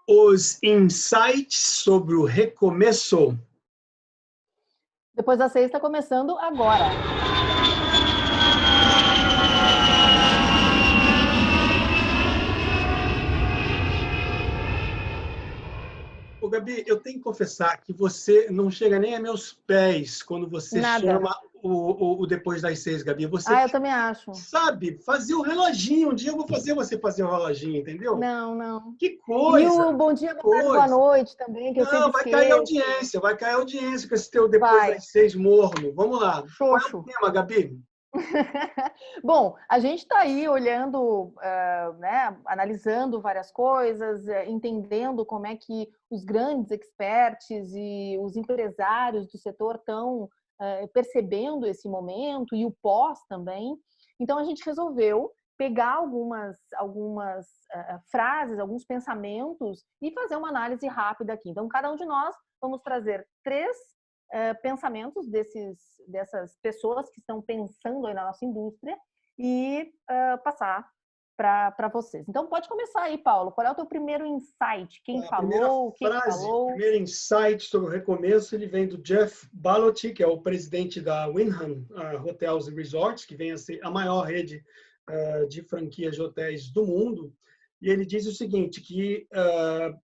Os insights sobre o recomeço. Depois das 6 está começando agora. Ô, Gabi, eu tenho que confessar que você não chega nem a meus pés quando você chama o depois das 6, Gabi. Você eu também acho. sabe fazer o reloginho. Um dia eu vou fazer você fazer o reloginho, entendeu? Não. Que coisa! E o bom dia, boa tarde, boa noite também, que eu sempre vai esqueço. cair a audiência com esse teu depois das 6 morno. Vamos lá. Qual é o tema, Gabi? Bom, a gente está aí olhando, analisando várias coisas, entendendo como é que os grandes experts e os empresários do setor estão percebendo esse momento e o pós também. Então, a gente resolveu pegar algumas frases, alguns pensamentos e fazer uma análise rápida aqui. Então, cada um de nós vamos trazer 3 pensamentos dessas pessoas que estão pensando aí na nossa indústria e passar para vocês. Então, pode começar aí, Paulo. Qual é o teu primeiro insight? Quem falou? O que falou? O primeiro insight sobre o recomeço, ele vem do Jeff Balotti, que é o presidente da Wyndham Hotels and Resorts, que vem a ser a maior rede de franquias de hotéis do mundo. E ele diz o seguinte, que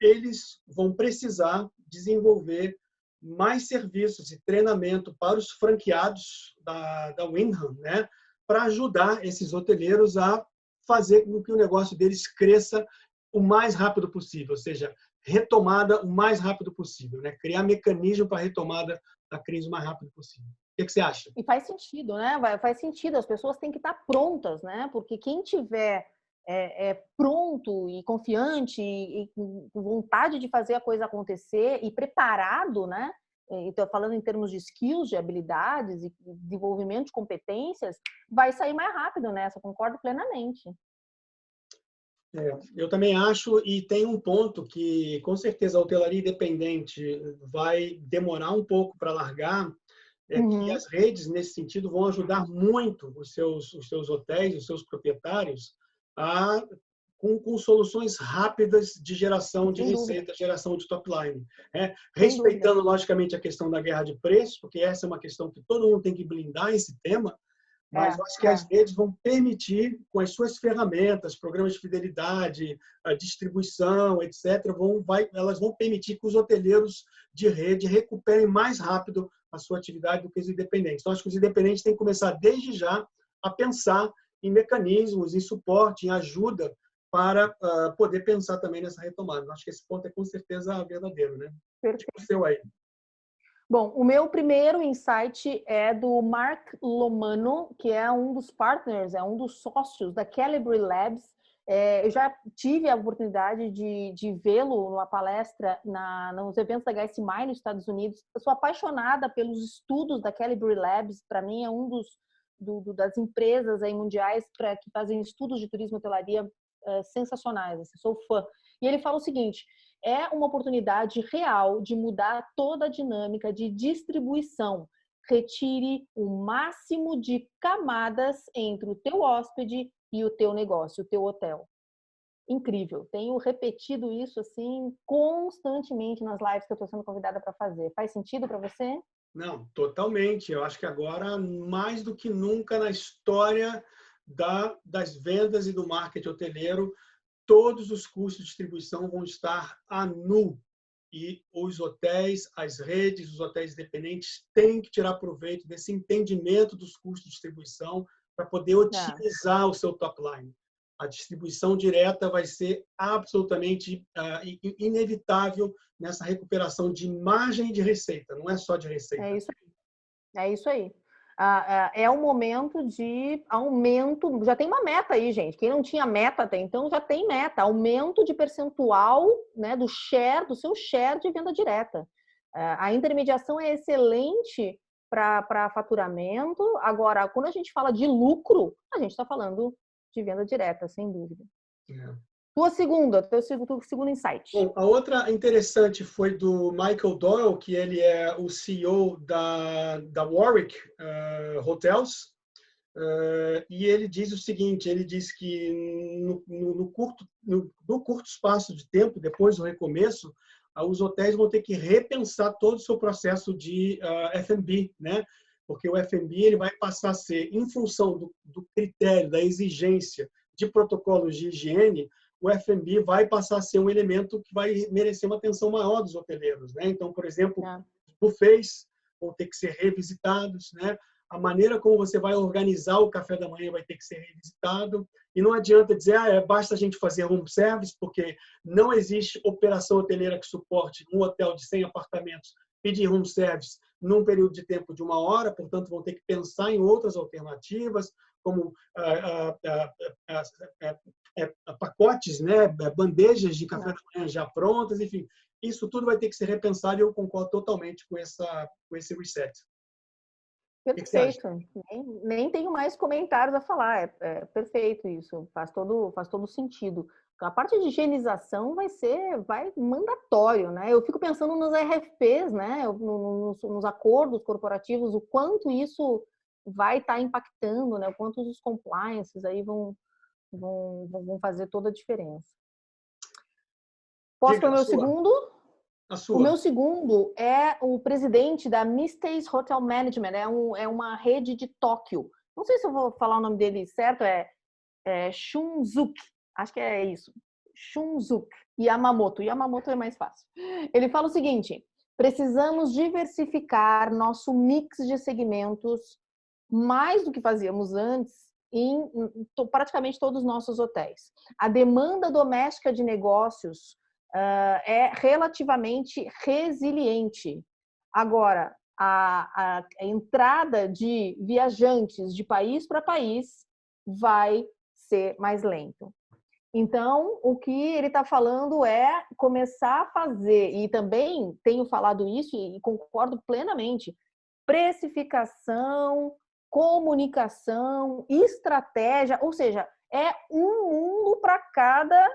eles vão precisar desenvolver mais serviços e treinamento para os franqueados da Wyndham, né, para ajudar esses hoteleiros a fazer com que o negócio deles cresça o mais rápido possível, ou seja, retomada o mais rápido possível, né, criar mecanismo para a retomada da crise o mais rápido possível. O que você acha? E faz sentido, né? Faz sentido, as pessoas têm que estar prontas, né? Porque quem tiver pronto e confiante e com vontade de fazer a coisa acontecer e preparado, né? Estou falando em termos de skills, de habilidades e desenvolvimento de competências, vai sair mais rápido nessa, concordo plenamente. Eu também acho, e tem um ponto que, com certeza, a hotelaria independente vai demorar um pouco para largar, que as redes, nesse sentido, vão ajudar muito os seus hotéis, os seus proprietários, com soluções rápidas de geração de receita, geração de top line. Respeitando, logicamente, a questão da guerra de preços, porque essa é uma questão que todo mundo tem que blindar esse tema, mas eu acho que as redes vão permitir, com as suas ferramentas, programas de fidelidade, a distribuição, etc., elas vão permitir que os hoteleiros de rede recuperem mais rápido a sua atividade do que os independentes. Então, acho que os independentes têm que começar, desde já, a pensar em mecanismos, em suporte, em ajuda, para poder pensar também nessa retomada. Eu acho que esse ponto é, com certeza, verdadeiro, né? Perfeito. O seu aí. Bom, o meu primeiro insight é do Mark Lomano, que é um dos partners, é um dos sócios da Calibri Labs. Eu já tive a oportunidade de vê-lo numa palestra nos eventos da HSMI nos Estados Unidos. Eu sou apaixonada pelos estudos da Calibri Labs. Para mim, é um das empresas aí mundiais que fazem estudos de turismo e hotelaria sensacionais. Assim, sou fã. E ele fala o seguinte: é uma oportunidade real de mudar toda a dinâmica de distribuição. Retire o máximo de camadas entre o teu hóspede e o teu negócio, o teu hotel. Incrível. Tenho repetido isso assim constantemente nas lives que eu estou sendo convidada para fazer. Faz sentido para você? Não, totalmente. Eu acho que agora, mais do que nunca na história das vendas e do marketing hoteleiro, todos os custos de distribuição vão estar a nu. E os hotéis, as redes, os hotéis independentes têm que tirar proveito desse entendimento dos custos de distribuição para poder otimizar o seu top line. A distribuição direta vai ser absolutamente inevitável nessa recuperação de margem de receita, não é só de receita. É isso aí. É um momento de aumento, já tem uma meta aí, gente. Quem não tinha meta até então já tem meta, aumento de percentual, né, do seu share de venda direta. A intermediação é excelente para faturamento. Agora, quando a gente fala de lucro, a gente está falando de venda direta, sem dúvida. Teu segundo insight. Bom, a outra interessante foi do Michael Doyle, que ele é o CEO da Warwick Hotels. E ele diz o seguinte, ele diz que no curto espaço de tempo, depois do recomeço, os hotéis vão ter que repensar todo o seu processo de F&B, né? Porque o F&B ele vai passar a ser, em função do critério, da exigência de protocolos de higiene, o F&B vai passar a ser um elemento que vai merecer uma atenção maior dos hoteleiros, né? Então, por exemplo, buffets vão ter que ser revisitados, né? A maneira como você vai organizar o café da manhã vai ter que ser revisitado. E não adianta dizer, basta a gente fazer room service, porque não existe operação hoteleira que suporte um hotel de 100 apartamentos pedir room service num período de tempo de 1 hora, portanto, vão ter que pensar em outras alternativas, como pacotes, né, bandejas de café da manhã já prontas, enfim. Isso tudo vai ter que ser repensado e eu concordo totalmente com esse reset. Perfeito. Nem tenho mais comentários a falar. É perfeito isso. Faz todo sentido. A parte de higienização vai mandatório, né? Eu fico pensando nos RFPs, né? Nos acordos corporativos, o quanto isso vai estar impactando, né? O quanto os compliances aí vão fazer toda a diferença. Posso para o meu segundo? O meu segundo é o presidente da Misteis Hotel Management, é uma rede de Tóquio. Não sei se eu vou falar o nome dele certo, é Shunzuki, acho que é isso. Shunzuki Yamamoto. Yamamoto é mais fácil. Ele fala o seguinte: precisamos diversificar nosso mix de segmentos mais do que fazíamos antes em praticamente todos os nossos hotéis. A demanda doméstica de negócios é relativamente resiliente. Agora, a entrada de viajantes de país para país vai ser mais lento. Então, o que ele está falando é começar a fazer, e também tenho falado isso e concordo plenamente, precificação, comunicação, estratégia, ou seja, é um mundo para cada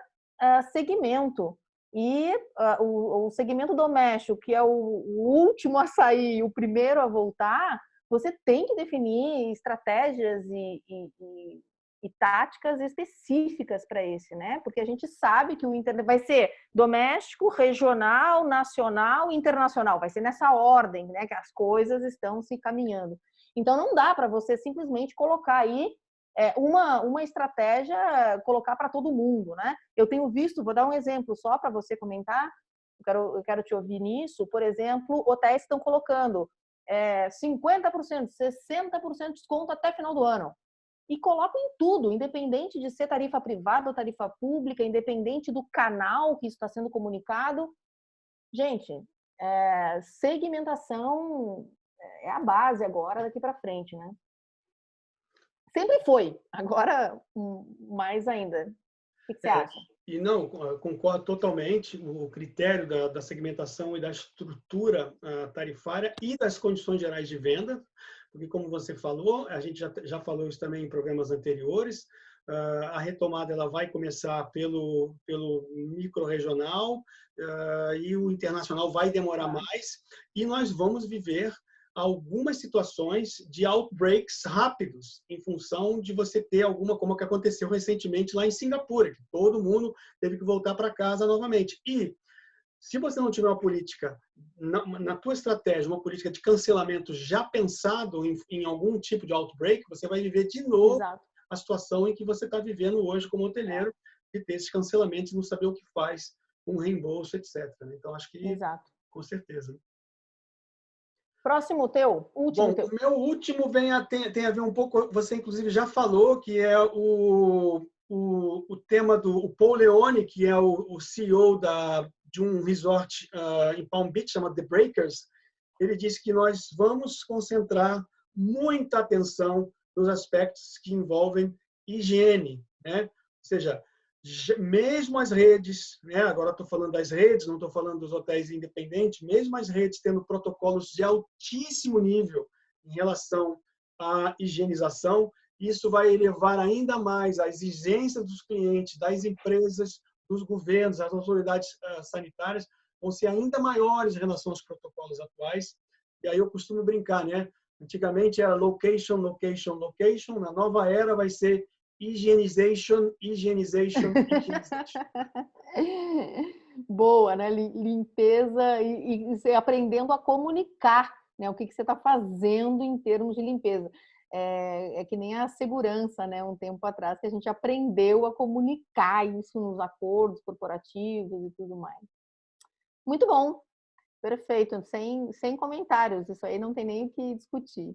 segmento. E o segmento doméstico, que é o último a sair, o primeiro a voltar, você tem que definir estratégias e táticas específicas para esse, né? Porque a gente sabe que o internet vai ser doméstico, regional, nacional e internacional. Vai ser nessa ordem, né? Que as coisas estão se caminhando. Então, não dá para você simplesmente colocar aí uma estratégia, colocar para todo mundo, né? Eu tenho visto, vou dar um exemplo só para você comentar, eu quero te ouvir nisso. Por exemplo, hotéis estão colocando 50%, 60% de desconto até final do ano. E colocam em tudo, independente de ser tarifa privada ou tarifa pública, independente do canal que isso está sendo comunicado. Gente, segmentação é a base agora, daqui para frente, né? Sempre foi, agora mais ainda. O que você acha? E não, concordo totalmente. O critério da segmentação e da estrutura tarifária e das condições gerais de venda, porque, como você falou, a gente já falou isso também em programas anteriores, a retomada ela vai começar pelo micro-regional e o internacional vai demorar mais, e nós vamos viver algumas situações de outbreaks rápidos, em função de você ter alguma, como que aconteceu recentemente lá em Singapura, que todo mundo teve que voltar para casa novamente. E se você não tiver uma política, na tua estratégia, uma política de cancelamento já pensado em algum tipo de outbreak, você vai viver de novo a situação em que você está vivendo hoje como hoteleiro, de ter esses cancelamentos e não saber o que faz com reembolso, etc. Então, acho que, com certeza. Próximo teu, último Bom, teu. O meu último tem a ver um pouco, você inclusive já falou, que é o tema do Paul Leone, que é o CEO de um resort em Palm Beach, chamado The Breakers. Ele disse que nós vamos concentrar muita atenção nos aspectos que envolvem higiene, né? Ou seja, mesmo as redes, né? Agora estou falando das redes, não estou falando dos hotéis independentes, mesmo as redes tendo protocolos de altíssimo nível em relação à higienização, isso vai elevar ainda mais a exigência dos clientes, das empresas, dos governos, das autoridades sanitárias, vão ser ainda maiores em relação aos protocolos atuais. E aí eu costumo brincar, né? Antigamente era location, location, location. Na nova era vai ser hygienization, hygienization, hygienization. Boa, né? Limpeza e você aprendendo a comunicar, né? O que você está fazendo em termos de limpeza. É que nem a segurança, né? Um tempo atrás que a gente aprendeu a comunicar isso nos acordos corporativos e tudo mais. Muito bom, perfeito, sem comentários. Isso aí não tem nem o que discutir.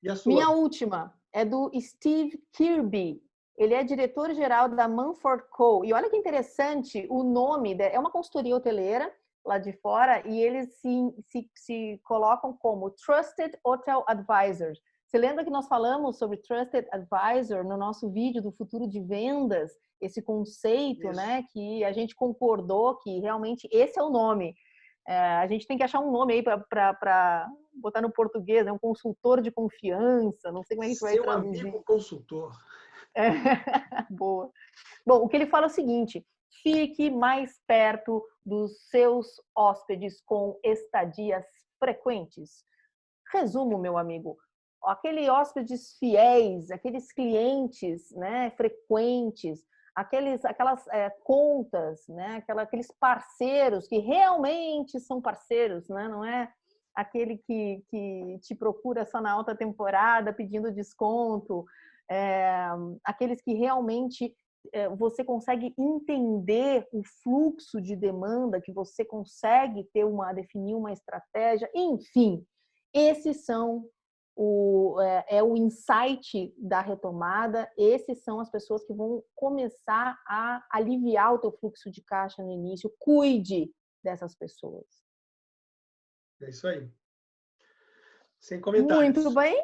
E a sua? Minha última é do Steve Kirby. Ele é diretor-geral da Mumford Co. E olha que interessante, o nome é uma consultoria hoteleira lá de fora e eles se colocam como Trusted Hotel Advisors. Você lembra que nós falamos sobre Trusted Advisor no nosso vídeo do futuro de vendas? Esse conceito, né? Que a gente concordou que realmente esse é o nome. A gente tem que achar um nome aí para botar no português, né? Um consultor de confiança, não sei como é que a gente vai traduzir. Seu amigo consultor. Boa. Bom, o que ele fala é o seguinte: fique mais perto dos seus hóspedes com estadias frequentes. Resumo, meu amigo, aqueles hóspedes fiéis, aqueles clientes, né, frequentes, aquelas contas, né, aqueles parceiros que realmente são parceiros, né, não é aquele que te procura só na alta temporada pedindo desconto, aqueles que realmente você consegue entender o fluxo de demanda, que você consegue definir uma estratégia, enfim, esses são o insight da retomada, esses são as pessoas que vão começar a aliviar o teu fluxo de caixa no início. Cuide dessas pessoas. É isso aí. Sem comentários. Muito bem.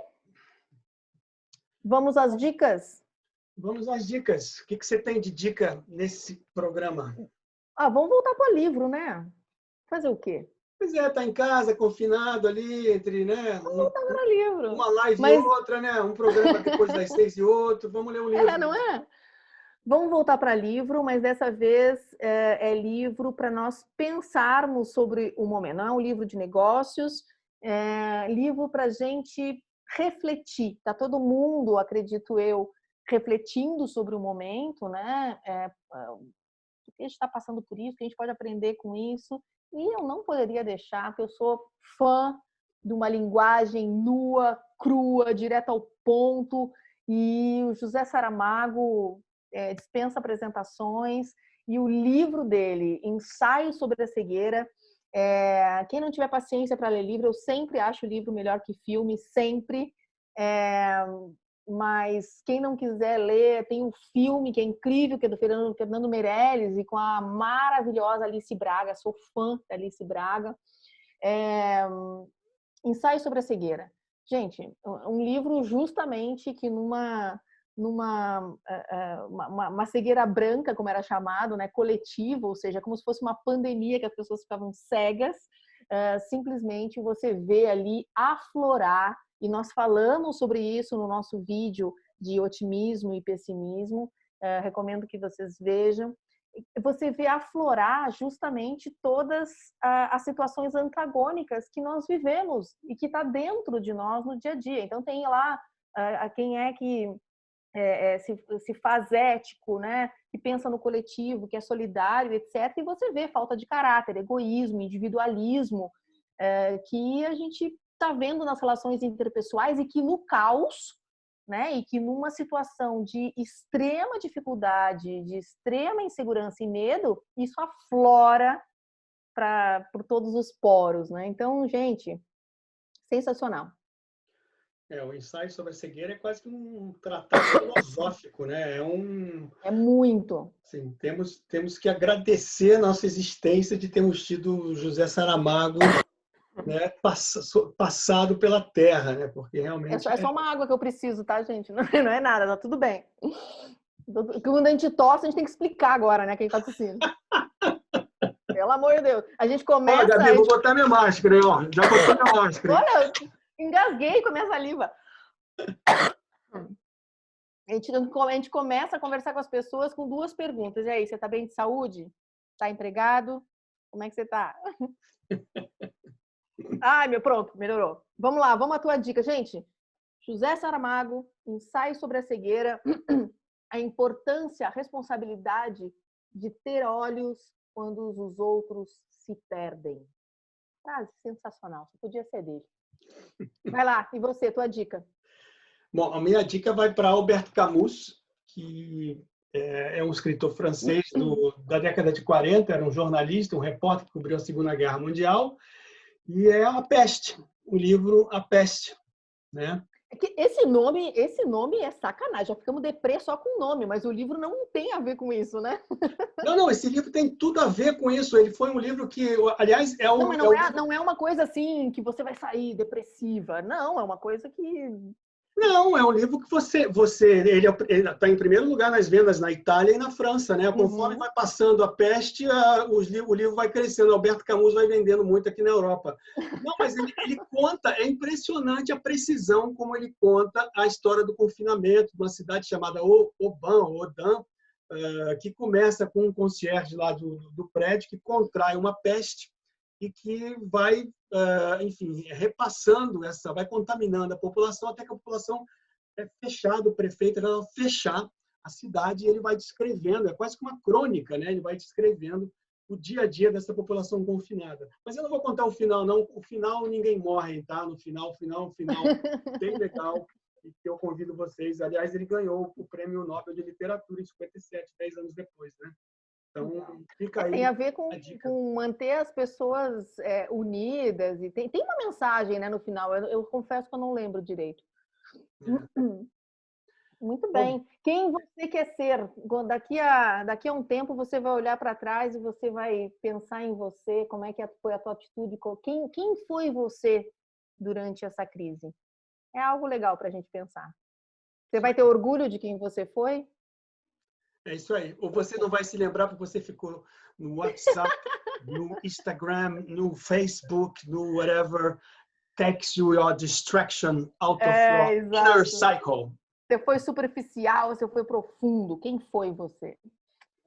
Vamos às dicas? Vamos às dicas. O que você tem de dica nesse programa? Vamos voltar para o livro, né? Fazer o quê? Pois é, tá em casa, confinado ali, entre, né? Vamos voltar para o livro. Uma live e outra, né? Um programa depois das 6 e outro. Vamos ler o livro. Não é? Vamos voltar para livro, mas dessa vez é livro para nós pensarmos sobre o momento. Não é um livro de negócios, é livro para a gente refletir. Está todo mundo, acredito eu, refletindo sobre o momento, né? O que a gente está passando por isso, o que a gente pode aprender com isso. E eu não poderia deixar, porque eu sou fã de uma linguagem nua, crua, direta ao ponto. E o José Saramago dispensa apresentações, e o livro dele, Ensaio sobre a Cegueira, quem não tiver paciência para ler livro, eu sempre acho livro melhor que filme, sempre, mas quem não quiser ler, tem um filme que é incrível, que é do Fernando Meirelles, e com a maravilhosa Alice Braga, sou fã da Alice Braga, Ensaio sobre a Cegueira. Gente, um livro justamente que numa cegueira branca, como era chamado, né, coletiva, ou seja, como se fosse uma pandemia que as pessoas ficavam cegas, simplesmente você vê ali aflorar, e nós falamos sobre isso no nosso vídeo de otimismo e pessimismo, recomendo que vocês vejam. Você vê aflorar justamente todas as situações antagônicas que nós vivemos e que está dentro de nós no dia a dia. Então tem lá quem é que se faz ético, né? Que pensa no coletivo, que é solidário, etc. E você vê falta de caráter, egoísmo, individualismo, que a gente está vendo nas relações interpessoais e que no caos, né? E que numa situação de extrema dificuldade, de extrema insegurança e medo, isso aflora por todos os poros, né? Então, gente, sensacional. O ensaio sobre a cegueira é quase que um tratado filosófico, né? É muito. Sim, temos que agradecer a nossa existência de termos tido o José Saramago, né, passado pela Terra, né? Porque realmente É só uma água que eu preciso, tá, gente? Não é nada, tá tudo bem. Quando a gente tosse, a gente tem que explicar agora, né? Quem tá tossindo. Pelo amor de Deus. A gente começa... Ó, Gabi, vou botar minha máscara aí, ó. Já botei minha máscara. Olha, engasguei com a minha saliva. A gente começa a conversar com as pessoas com duas perguntas. E aí, você tá bem de saúde? Tá empregado? Como é que você tá? Ai, pronto, melhorou. Vamos lá, vamos à tua dica, gente. José Saramago, Ensaio sobre a Cegueira, a importância, a responsabilidade de ter olhos quando os outros se perdem. Frase sensacional, só podia ser dele. Vai lá, e você, tua dica? Bom, a minha dica vai para Albert Camus, que é um escritor francês da década de 40, era um jornalista, um repórter que cobriu a Segunda Guerra Mundial, e é A Peste, o livro A Peste, né? É que esse nome é sacanagem, já ficamos deprê só com o nome, mas o livro não tem a ver com isso, né? Não, esse livro tem tudo a ver com isso. Ele foi um livro que, aliás, Não, mas não é uma coisa assim que você vai sair depressiva. Não, é uma coisa que. Não, é um livro que ele está em primeiro lugar nas vendas na Itália e na França, né? Conforme Uhum. vai passando a peste, o livro vai crescendo. Alberto Camus vai vendendo muito aqui na Europa. Não, mas ele conta, é impressionante a precisão como ele conta a história do confinamento de uma cidade chamada Odan, que começa com um concierge lá do prédio que contrai uma peste e que vai, enfim, repassando vai contaminando a população até que a população é fechada, o prefeito vai fechar a cidade e ele vai descrevendo, é quase que uma crônica, né? Ele vai descrevendo o dia a dia dessa população confinada. Mas eu não vou contar o final, não. O final ninguém morre, tá? No final, o final bem legal e que eu convido vocês. Aliás, ele ganhou o Prêmio Nobel de Literatura em 57, 10 anos depois, né? Então, fica Tem aí a ver a dica. com manter as pessoas unidas e tem uma mensagem, né, no final. Eu confesso que eu não lembro direito. É. Muito Bom, bem. Quem você quer ser? Daqui a um tempo você vai olhar para trás e você vai pensar em você, como é que foi a tua atitude, quem foi você durante essa crise? É algo legal para a gente pensar. Você vai ter orgulho de quem você foi? é isso aí. Ou você não vai se lembrar porque você ficou no WhatsApp, no Instagram, no Facebook, no whatever takes you your distraction out of your inner Exato. cycle. Você foi superficial, você foi profundo. Quem foi você?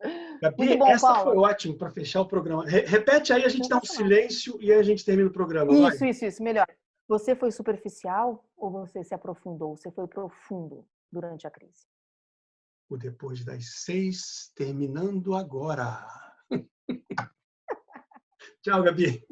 Muito Gabi, bom, essa foi Paula. ótima para fechar o programa. Repete aí, a gente dá um Sensacional. silêncio e a gente termina o programa, vai. Isso, melhor. Você foi superficial ou você se aprofundou? Você foi profundo durante a crise? O Depois das 6, terminando agora. Tchau, Gabi.